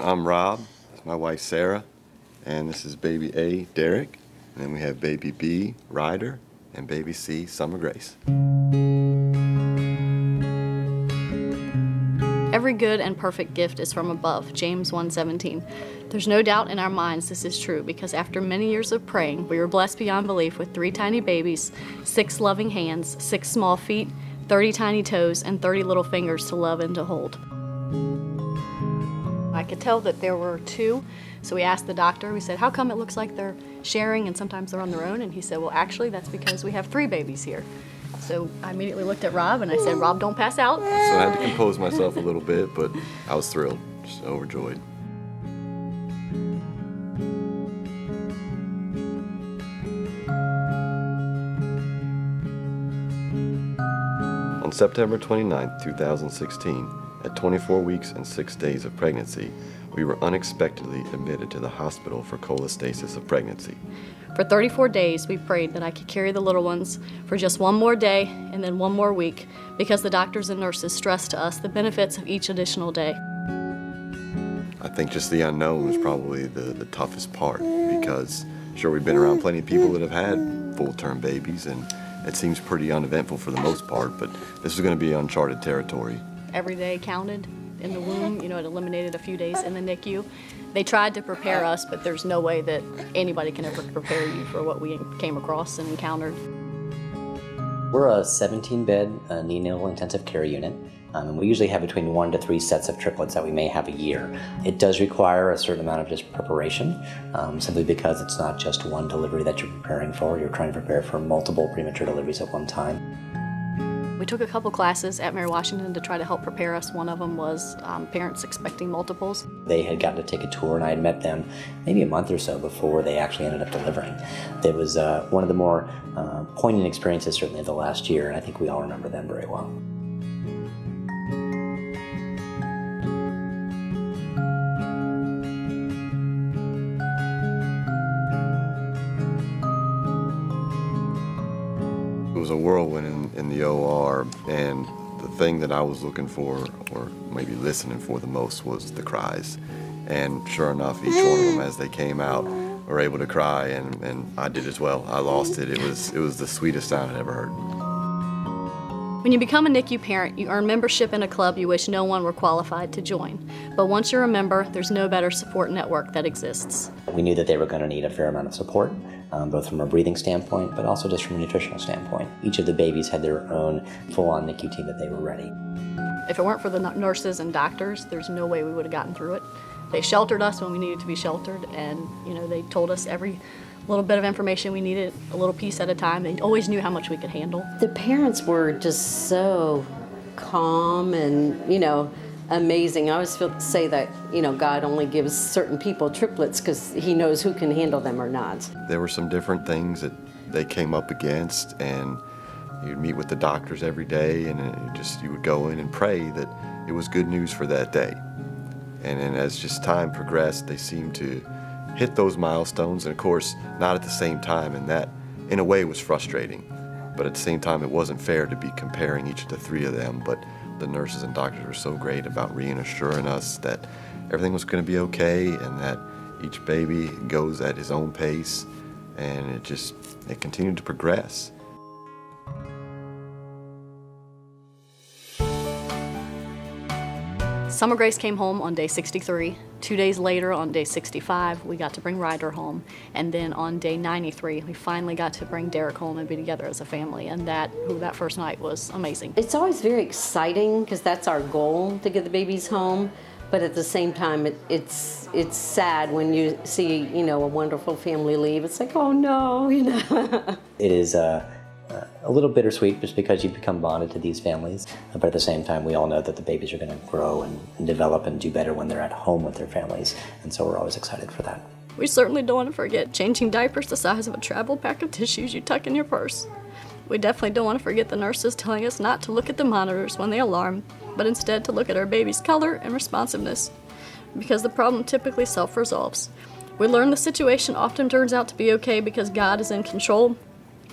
I'm Rob, it's my wife Sara, and this is baby A, Derek, and then we have baby B, Ryder, and baby C, Summer Grace. Every good and perfect gift is from above, James 1:17. There's no doubt in our minds this is true because after many years of praying, we were blessed beyond belief with 3 tiny babies, 6 loving hands, 6 small feet, 30 tiny toes, and 30 little fingers to love and to hold. I could tell that there were 2, so we asked the doctor, we said, how come it looks like they're sharing and sometimes they're on their own? And he said, well, actually, that's because we have 3 babies here. So I immediately looked at Rob and I said, Rob, don't pass out. So I had to compose myself a little bit, but I was thrilled, just overjoyed. On September 29, 2016, at 24 weeks and 6 days of pregnancy, we were unexpectedly admitted to the hospital for cholestasis of pregnancy. For 34 days, we prayed that I could carry the little ones for just one more day and then one more week because the doctors and nurses stressed to us the benefits of each additional day. I think just the unknown was probably the toughest part because sure, we've been around plenty of people that have had full-term babies and it seems pretty uneventful for the most part, but this is going to be uncharted territory. Every day counted in the womb, it eliminated a few days in the NICU. They tried to prepare us, but there's no way that anybody can ever prepare you for what we came across and encountered. We're a 17-bed neonatal intensive care unit, and we usually have between 1 to 3 sets of triplets that we may have a year. It does require a certain amount of just preparation, simply because it's not just one delivery that you're preparing for. You're trying to prepare for multiple premature deliveries at one time. We took a couple classes at Mary Washington to try to help prepare us. One of them was parents expecting multiples. They had gotten to take a tour and I had met them maybe a month or so before they actually ended up delivering. It was one of the more poignant experiences certainly of the last year, and I think we all remember them very well. It was a whirlwind in the OR, and the thing that I was looking for, or maybe listening for the most, was the cries. And sure enough, each one of them, as they came out, were able to cry, and I did as well. I lost it. It was the sweetest sound I'd ever heard. When you become a NICU parent, you earn membership in a club you wish no one were qualified to join. But once you're a member, there's no better support network that exists. We knew that they were going to need a fair amount of support, both from a breathing standpoint, but also just from a nutritional standpoint. Each of the babies had their own full-on NICU team that they were ready. If it weren't for the nurses and doctors, there's no way we would have gotten through it. They sheltered us when we needed to be sheltered, and they told us every little bit of information we needed, a little piece at a time. They always knew how much we could handle. The parents were just so calm and, amazing. I always say that, God only gives certain people triplets because he knows who can handle them or not. There were some different things that they came up against, and you'd meet with the doctors every day, and you would go in and pray that it was good news for that day. And then as just time progressed, they seemed to hit those milestones, and of course, not at the same time, and that, in a way, was frustrating. But at the same time, it wasn't fair to be comparing each of the 3 of them, but the nurses and doctors were so great about reassuring us that everything was going to be okay, and that each baby goes at his own pace, and it continued to progress. Summer Grace came home on day 63. 2 days later, on day 65, we got to bring Ryder home. And then on day 93, we finally got to bring Derek home and be together as a family. And that first night was amazing. It's always very exciting because that's our goal, to get the babies home. But at the same time, it's sad when you see, a wonderful family leave. It's like, oh no, It is a little bittersweet just because you become bonded to these families. But at the same time, we all know that the babies are going to grow and develop and do better when they're at home with their families. And so we're always excited for that. We certainly don't want to forget changing diapers the size of a travel pack of tissues you tuck in your purse. We definitely don't want to forget the nurses telling us not to look at the monitors when they alarm, but instead to look at our baby's color and responsiveness, because the problem typically self-resolves. We learn the situation often turns out to be okay because God is in control,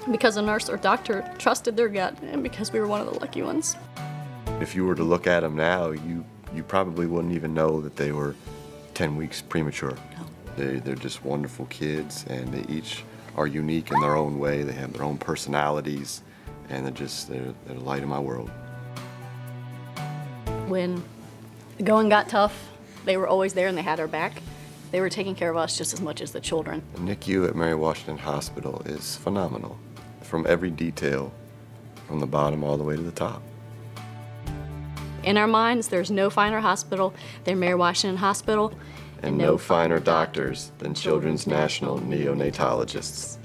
because a nurse or doctor trusted their gut, and because we were one of the lucky ones. If you were to look at them now, you probably wouldn't even know that they were 10 weeks premature. They're just wonderful kids, and they each are unique in their own way. They have their own personalities, and they're the light of my world. When the going got tough, they were always there and they had our back. They were taking care of us just as much as the children. The NICU at Mary Washington Hospital is phenomenal, from every detail, from the bottom all the way to the top. In our minds, there's no finer hospital than Mary Washington Hospital. And no finer doctors than Children's National Neonatologists.